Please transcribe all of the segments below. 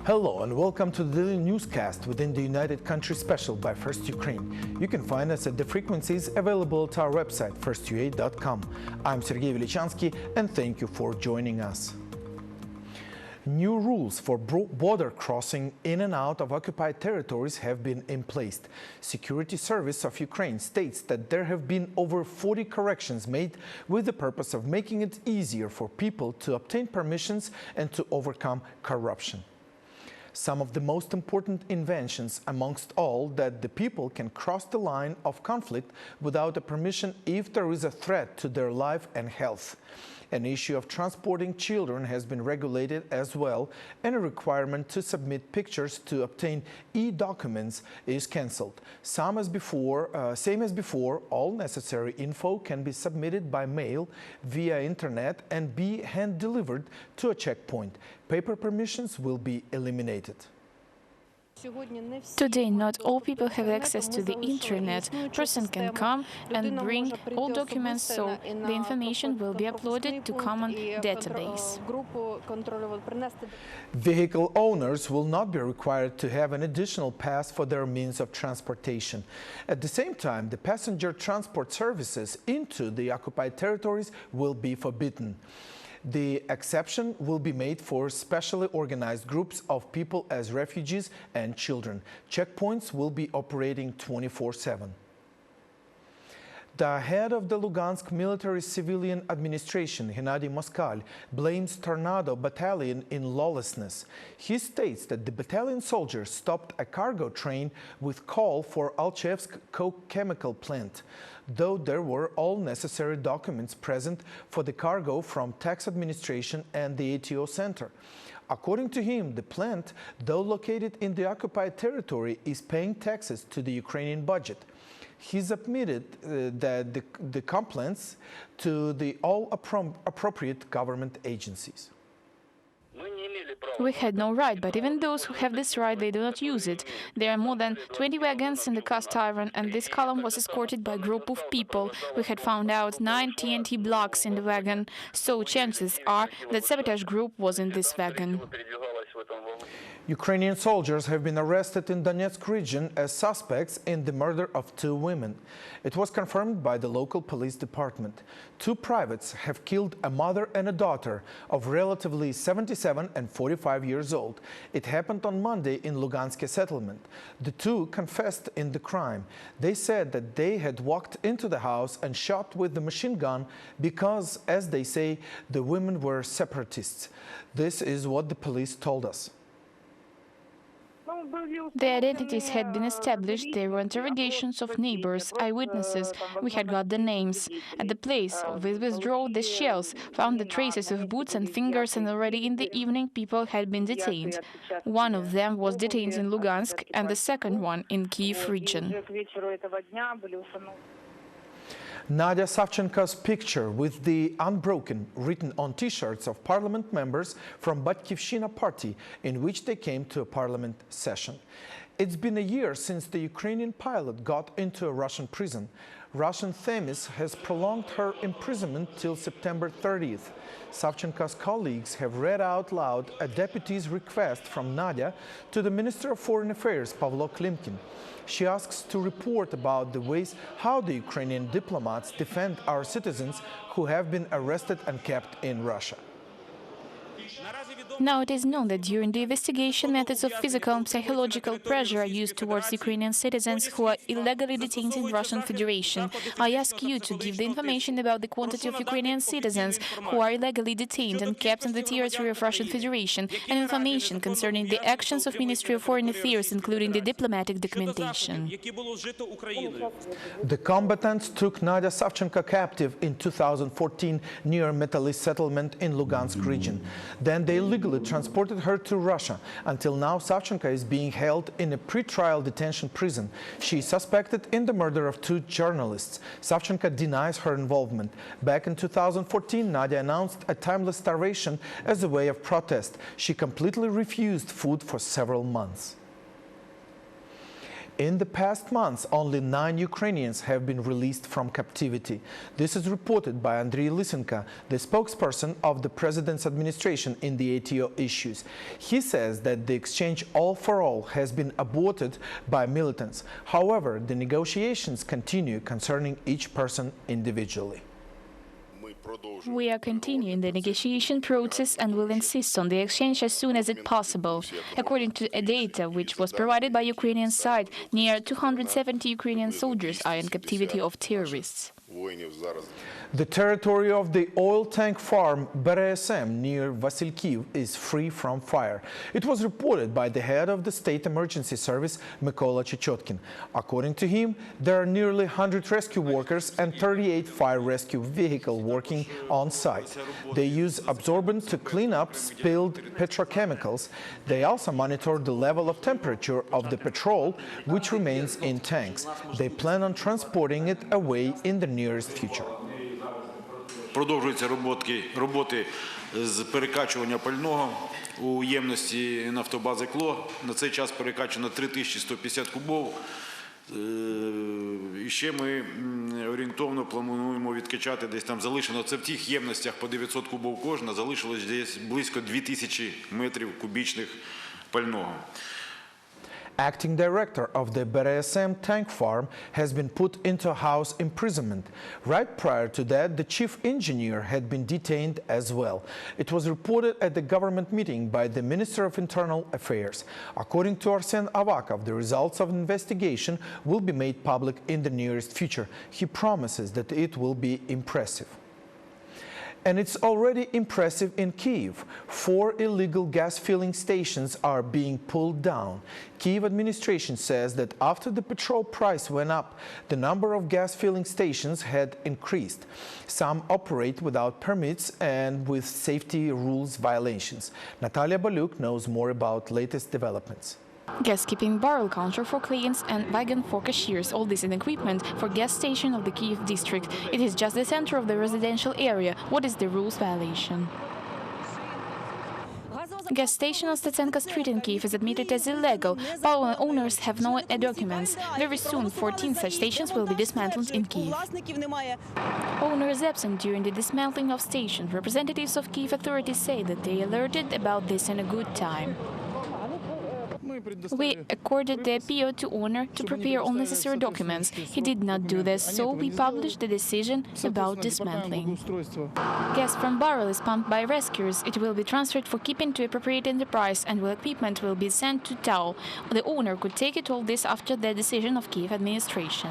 Hello and welcome to the daily newscast within the United Countries Special by First Ukraine. You can find us at the frequencies available at our website firstua.com. I'm Sergey Velichanskiy and thank you for joining us. New rules for border crossing in and out of occupied territories have been in place. Security Service of Ukraine states that there have been over 40 corrections made with the purpose of making it easier for people to obtain permissions and to overcome corruption. Some of the most important inventions amongst all that the people can cross the line of conflict without a permission if there is a threat to their life and health. An issue of transporting children has been regulated as well, and a requirement to submit pictures to obtain e-documents is cancelled. Same as before, all necessary info can be submitted by mail, via internet, and be hand-delivered to a checkpoint. Paper permissions will be eliminated. Today, not all people have access to the internet. A person can come and bring all documents, so the information will be uploaded to common database. Vehicle owners will not be required to have an additional pass for their means of transportation. At the same time, the passenger transport services into the occupied territories will be forbidden. The exception will be made for specially organized groups of people as refugees and children. Checkpoints will be operating 24/7. The head of the Lugansk military civilian administration, Gennady Moskal, blames Tornado Battalion in lawlessness. He states that the battalion soldiers stopped a cargo train with coal for Alchevsk coke chemical plant, though there were all necessary documents present for the cargo from tax administration and the ATO center. According to him, the plant, though located in the occupied territory, is paying taxes to the Ukrainian budget. He's admitted that the complaints to all appropriate government agencies. We had no right, but even those who have this right, they do not use it. There are more than 20 wagons in the cast iron, and this column was escorted by a group of people. We had found out 9 TNT blocks in the wagon, so chances are that sabotage group was in this wagon. Ukrainian soldiers have been arrested in Donetsk region as suspects in the murder of 2 women. It was confirmed by the local police department. 2 privates have killed a mother and a daughter of relatively 77 and 45 years old. It happened on Monday in Lugansk settlement. The 2 confessed in the crime. They said that they had walked into the house and shot with the machine gun because, as they say, the women were separatists. This is what the police told us. Their identities had been established. There were interrogations of neighbors, eyewitnesses. We had got the names. At the place of withdrawal, the shells found the traces of boots and fingers, and already in the evening people had been detained. One of them was detained in Lugansk and the second one in Kyiv region. Nadia Savchenko's picture with the "Unbroken" written on T-shirts of parliament members from Batkivshina party in which they came to a parliament session. It's been a year since the Ukrainian pilot got into a Russian prison. Russian Themis has prolonged her imprisonment till September 30th. Savchenko's colleagues have read out loud a deputy's request from Nadia to the Minister of Foreign Affairs, Pavlo Klimkin. She asks to report about the ways how the Ukrainian diplomats defend our citizens who have been arrested and kept in Russia. Now it is known that during the investigation, methods of physical and psychological pressure are used towards Ukrainian citizens who are illegally detained in Russian Federation. I ask you to give the information about the quantity of Ukrainian citizens who are illegally detained and kept in the territory of Russian Federation, and information concerning the actions of Ministry of Foreign Affairs, including the diplomatic documentation. The combatants took Nadia Savchenko captive in 2014 near Metalis settlement in Lugansk region. Then they illegally transported her to Russia. Until now, Savchenko is being held in a pre-trial detention prison. She is suspected in the murder of 2 journalists. Savchenko denies her involvement. Back in 2014, Nadia announced a timeless starvation as a way of protest. She completely refused food for several months. In the past months, only 9 Ukrainians have been released from captivity. This is reported by Sergey Velichanskiy, the spokesperson of the president's administration in the ATO issues. He says that the exchange all for all has been aborted by militants. However, the negotiations continue concerning each person individually. We are continuing the negotiation process and will insist on the exchange as soon as it's possible. According to data which was provided by Ukrainian side, near 270 Ukrainian soldiers are in captivity of terrorists. The territory of the oil tank farm BRSM near Vasilkiv is free from fire. It was reported by the head of the State Emergency Service, Mykola Chechotkin. According to him, there are nearly 100 rescue workers and 38 fire rescue vehicles working on site. They use absorbent to clean up spilled petrochemicals. They also monitor the level of temperature of the petrol, which remains in tanks. They plan on transporting it away in the nearest future. Продовжуються роботи з перекачування пального у ємності нафтобази КЛО. На цей час перекачано 3150 кубов. І ще ми орієнтовно плануємо відкачати десь там залишено. Це в тих ємностях по 900 кубов кожна, залишилось десь близько 2000 метрів кубічних пального. Acting director of the BRSM tank farm has been put into house imprisonment. Right prior to that, the chief engineer had been detained as well. It was reported at the government meeting by the Minister of Internal Affairs. According to Arsen Avakov, the results of investigation will be made public in the nearest future. He promises that it will be impressive. And it's already impressive in Kyiv. 4 illegal gas filling stations are being pulled down. Kyiv administration says that after the petrol price went up, the number of gas filling stations had increased. Some operate without permits and with safety rules violations. Natalia Baluk knows more about latest developments. Gas keeping barrel counter for clients and wagon for cashiers. All this in equipment for gas station of the Kyiv district. It is just the center of the residential area. What is the rules violation? Gas station on Statsenka Street in Kyiv is admitted as illegal. Power owners have no documents. Very soon, 14 such stations will be dismantled in Kyiv. Owner is absent during the dismantling of stations. Representatives of Kyiv authorities say that they alerted about this in a good time. We accorded the PO to owner to prepare all necessary documents. He did not do this, so we published the decision about dismantling. Gas from barrel is pumped by rescuers. It will be transferred for keeping to appropriate enterprise, and equipment will be sent to TAO. The owner could take it all this after the decision of Kyiv administration.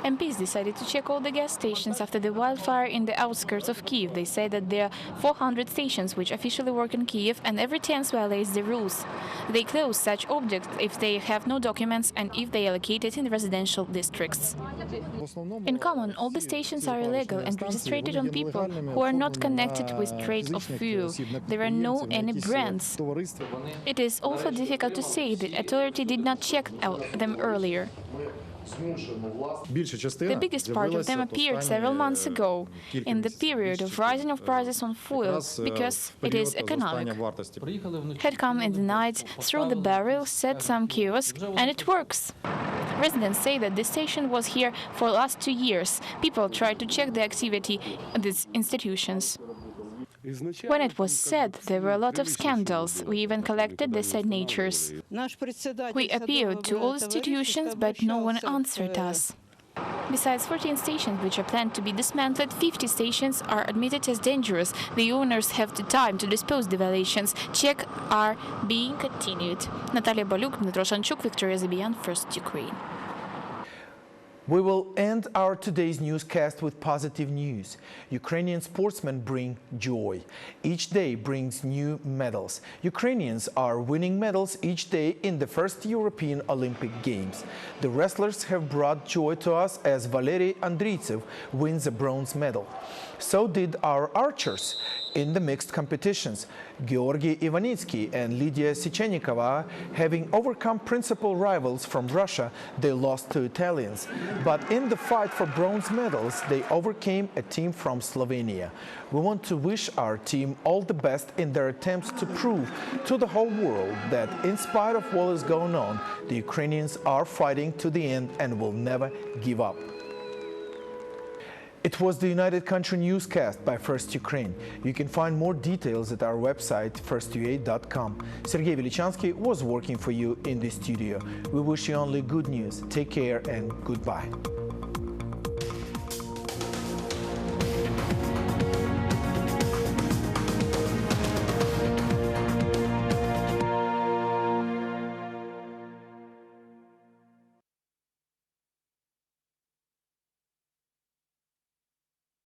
MPs decided to check all the gas stations after the wildfire in the outskirts of Kyiv. They say that there are 400 stations which officially work in Kyiv, and every 10th violates the rules. They close such objects if they have no documents and if they are located in residential districts. In common, all the stations are illegal and registered on people who are not connected with trade of fuel. There are no any brands. It is also difficult to say that authority did not check them earlier. The biggest part of them appeared several months ago, in the period of rising of prices on fuel, because it is economic. Had come in the night, threw the barrel, set some kiosk, and it works. Residents say that the station was here for the last 2 years. People tried to check the activity of these institutions. When it was said, there were a lot of scandals. We even collected the signatures. We appealed to all institutions, but no one answered us. Besides 14 stations which are planned to be dismantled, 50 stations are admitted as dangerous. The owners have the time to dispose the violations. Checks are being continued. Natalia Baluk, Dmitro Shanchuk, Victoria Zabian, First Ukraine. We will end our today's newscast with positive news. Ukrainian sportsmen bring joy. Each day brings new medals. Ukrainians are winning medals each day in the first European Olympic Games. The wrestlers have brought joy to us as Valery Andreytsev wins a bronze medal. So did our archers in the mixed competitions. Georgy Ivanitsky and Lydia Sechennikova, having overcome principal rivals from Russia, they lost to Italians. But in the fight for bronze medals, they overcame a team from Slovenia. We want to wish our team all the best in their attempts to prove to the whole world that in spite of what is going on, the Ukrainians are fighting to the end and will never give up. It was the United Country newscast by First Ukraine. You can find more details at our website, firstu8.com. Sergey Velichanskiy was working for you in the studio. We wish you only good news. Take care and goodbye.